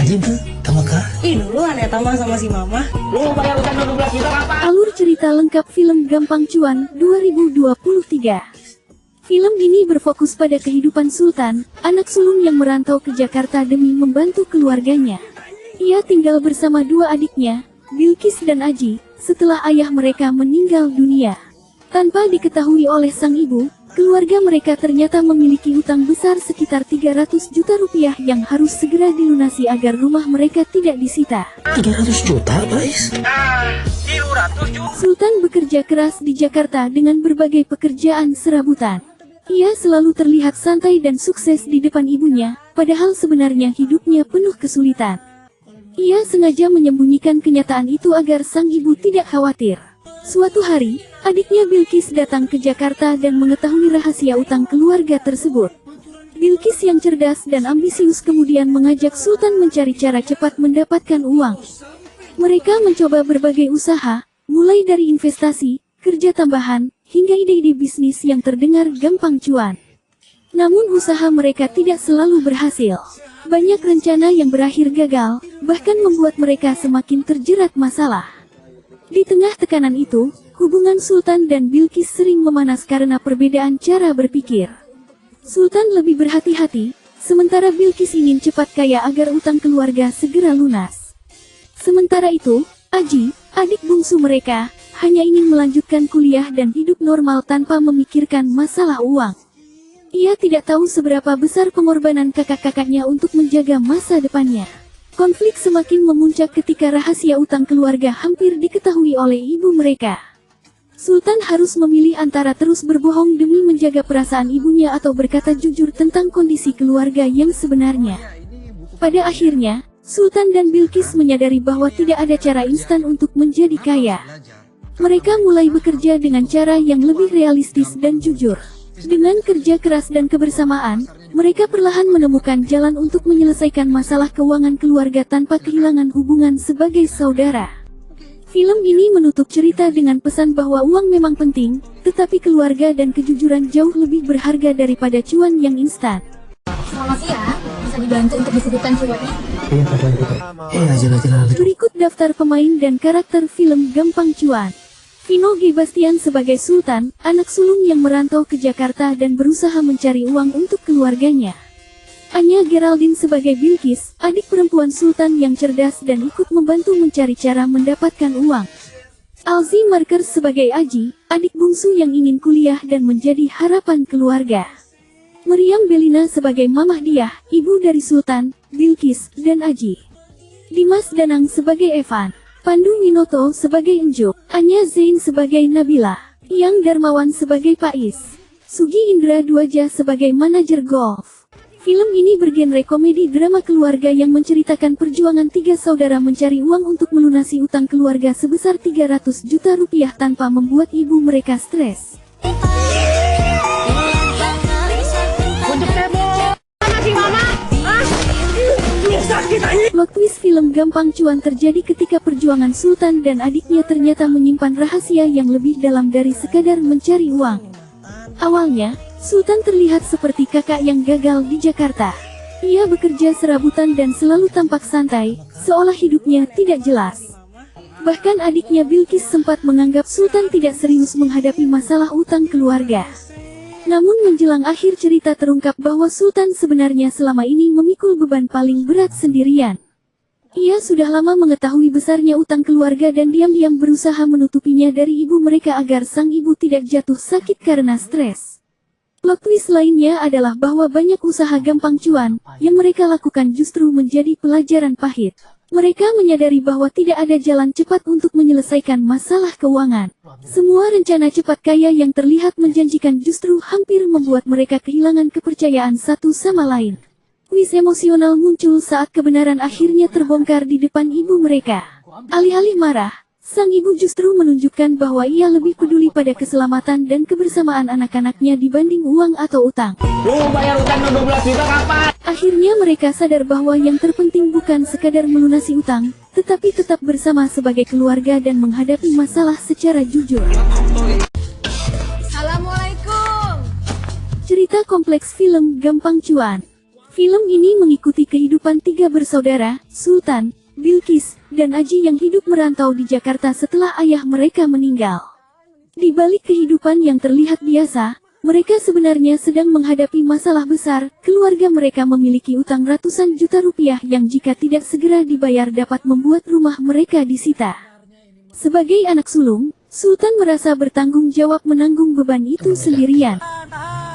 rajin tuh, kamu kah? Ih duluan ya Tama sama si Mama. Lu bayar utang 12 juta kapan? Alur cerita lengkap film Gampang Cuan 2023. Film ini berfokus pada kehidupan Sultan, anak sulung yang merantau ke Jakarta demi membantu keluarganya. Ia tinggal bersama dua adiknya, Bilkis dan Aji, setelah ayah mereka meninggal dunia. Tanpa diketahui oleh sang ibu, keluarga mereka ternyata memiliki utang besar sekitar 300 juta rupiah yang harus segera dilunasi agar rumah mereka tidak disita. 300 juta, guys. Sultan bekerja keras di Jakarta dengan berbagai pekerjaan serabutan. Ia selalu terlihat santai dan sukses di depan ibunya, padahal sebenarnya hidupnya penuh kesulitan. Ia sengaja menyembunyikan kenyataan itu agar sang ibu tidak khawatir. Suatu hari, adiknya Bilkis datang ke Jakarta dan mengetahui rahasia utang keluarga tersebut. Bilkis yang cerdas dan ambisius kemudian mengajak Sultan mencari cara cepat mendapatkan uang. Mereka mencoba berbagai usaha, mulai dari investasi, kerja tambahan, hingga ide-ide bisnis yang terdengar gampang cuan. Namun usaha mereka tidak selalu berhasil. Banyak rencana yang berakhir gagal, bahkan membuat mereka semakin terjerat masalah. Di tengah tekanan itu, hubungan Sultan dan Bilkis sering memanas karena perbedaan cara berpikir. Sultan lebih berhati-hati, sementara Bilkis ingin cepat kaya agar utang keluarga segera lunas. Sementara itu, Aji, adik bungsu mereka, hanya ingin melanjutkan kuliah dan hidup normal tanpa memikirkan masalah uang. Ia tidak tahu seberapa besar pengorbanan kakak-kakaknya untuk menjaga masa depannya. Konflik semakin memuncak ketika rahasia utang keluarga hampir diketahui oleh ibu mereka. Sultan harus memilih antara terus berbohong demi menjaga perasaan ibunya atau berkata jujur tentang kondisi keluarga yang sebenarnya. Pada akhirnya, Sultan dan Bilkis menyadari bahwa tidak ada cara instan untuk menjadi kaya. Mereka mulai bekerja dengan cara yang lebih realistis dan jujur. Dengan kerja keras dan kebersamaan, mereka perlahan menemukan jalan untuk menyelesaikan masalah keuangan keluarga tanpa kehilangan hubungan sebagai saudara. Film ini menutup cerita dengan pesan bahwa uang memang penting, tetapi keluarga dan kejujuran jauh lebih berharga daripada cuan yang instan. Selamat siang, bisa dibantu untuk disebutkan cuannya? Iya, Berikut daftar pemain dan karakter film Gampang Cuan. Vino G. Bastian sebagai Sultan, anak sulung yang merantau ke Jakarta dan berusaha mencari uang untuk keluarganya. Anya Geraldine sebagai Bilkis, adik perempuan Sultan yang cerdas dan ikut membantu mencari cara mendapatkan uang. Alzi Markers sebagai Aji, adik bungsu yang ingin kuliah dan menjadi harapan keluarga. Meriam Belina sebagai Mamah Diah, ibu dari Sultan, Bilkis, dan Aji. Dimas Danang sebagai Evan. Pandu Winoto sebagai Enjuk, Anya Zain sebagai Nabila, Yang Darmawan sebagai Pais, Sugi Indra Duaja sebagai manajer golf. Film ini bergenre komedi drama keluarga yang menceritakan perjuangan tiga saudara mencari uang untuk melunasi utang keluarga sebesar 300 juta rupiah tanpa membuat ibu mereka stres. Plot twist film Gampang Cuan terjadi ketika perjuangan Sultan dan adiknya ternyata menyimpan rahasia yang lebih dalam dari sekadar mencari uang. Awalnya, Sultan terlihat seperti kakak yang gagal di Jakarta. Ia bekerja serabutan dan selalu tampak santai, seolah hidupnya tidak jelas. Bahkan adiknya Bilkis sempat menganggap Sultan tidak serius menghadapi masalah utang keluarga. Namun menjelang akhir cerita terungkap bahwa Sultan sebenarnya selama ini memikul beban paling berat sendirian. Ia sudah lama mengetahui besarnya utang keluarga dan diam-diam berusaha menutupinya dari ibu mereka agar sang ibu tidak jatuh sakit karena stres. Plot twist lainnya adalah bahwa banyak usaha gampang cuan yang mereka lakukan justru menjadi pelajaran pahit. Mereka menyadari bahwa tidak ada jalan cepat untuk menyelesaikan masalah keuangan. Semua rencana cepat kaya yang terlihat menjanjikan justru hampir membuat mereka kehilangan kepercayaan satu sama lain. Twist emosional muncul saat kebenaran akhirnya terbongkar di depan ibu mereka. Alih-alih marah, sang ibu justru menunjukkan bahwa ia lebih peduli pada keselamatan dan kebersamaan anak-anaknya dibanding uang atau utang. Lu bayar utang 12 juta kapan? Akhirnya mereka sadar bahwa yang terpenting bukan sekadar melunasi utang, tetapi tetap bersama sebagai keluarga dan menghadapi masalah secara jujur. Assalamualaikum. Cerita kompleks film Gampang Cuan. Film ini mengikuti kehidupan tiga bersaudara, Sultan, Bilqis, dan Aji yang hidup merantau di Jakarta setelah ayah mereka meninggal. Di balik kehidupan yang terlihat biasa, mereka sebenarnya sedang menghadapi masalah besar. Keluarga mereka memiliki utang ratusan juta rupiah yang jika tidak segera dibayar dapat membuat rumah mereka disita. Sebagai anak sulung, Sultan merasa bertanggung jawab menanggung beban itu sendirian.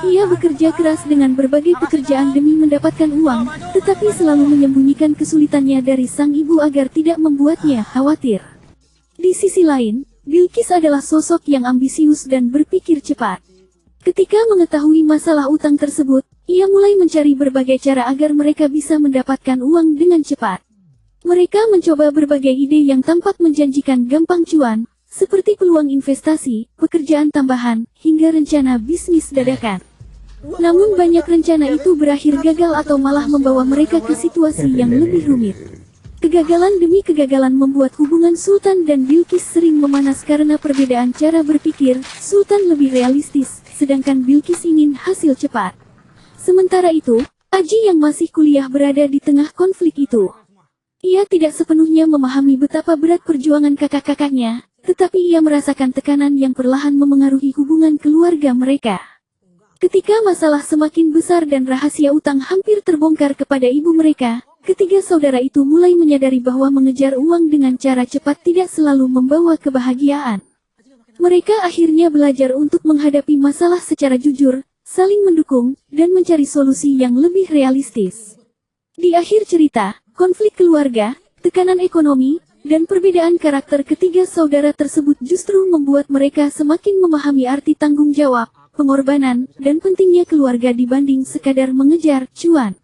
Ia bekerja keras dengan berbagai pekerjaan demi mendapatkan uang, tetapi selalu menyembunyikan kesulitannya dari sang ibu agar tidak membuatnya khawatir. Di sisi lain, Bilqis adalah sosok yang ambisius dan berpikir cepat. Ketika mengetahui masalah utang tersebut, ia mulai mencari berbagai cara agar mereka bisa mendapatkan uang dengan cepat. Mereka mencoba berbagai ide yang tampak menjanjikan gampang cuan, seperti peluang investasi, pekerjaan tambahan, hingga rencana bisnis dadakan. Namun banyak rencana itu berakhir gagal atau malah membawa mereka ke situasi yang lebih rumit. Kegagalan demi kegagalan membuat hubungan Sultan dan Bilqis sering memanas karena perbedaan cara berpikir. Sultan lebih realistis, sedangkan Bilqis ingin hasil cepat. Sementara itu, Aji yang masih kuliah berada di tengah konflik itu. Ia tidak sepenuhnya memahami betapa berat perjuangan kakak-kakaknya, tetapi ia merasakan tekanan yang perlahan memengaruhi hubungan keluarga mereka. Ketika masalah semakin besar dan rahasia utang hampir terbongkar kepada ibu mereka, ketiga saudara itu mulai menyadari bahwa mengejar uang dengan cara cepat tidak selalu membawa kebahagiaan. Mereka akhirnya belajar untuk menghadapi masalah secara jujur, saling mendukung, dan mencari solusi yang lebih realistis. Di akhir cerita, konflik keluarga, tekanan ekonomi, dan perbedaan karakter ketiga saudara tersebut justru membuat mereka semakin memahami arti tanggung jawab, pengorbanan, dan pentingnya keluarga dibanding sekadar mengejar cuan.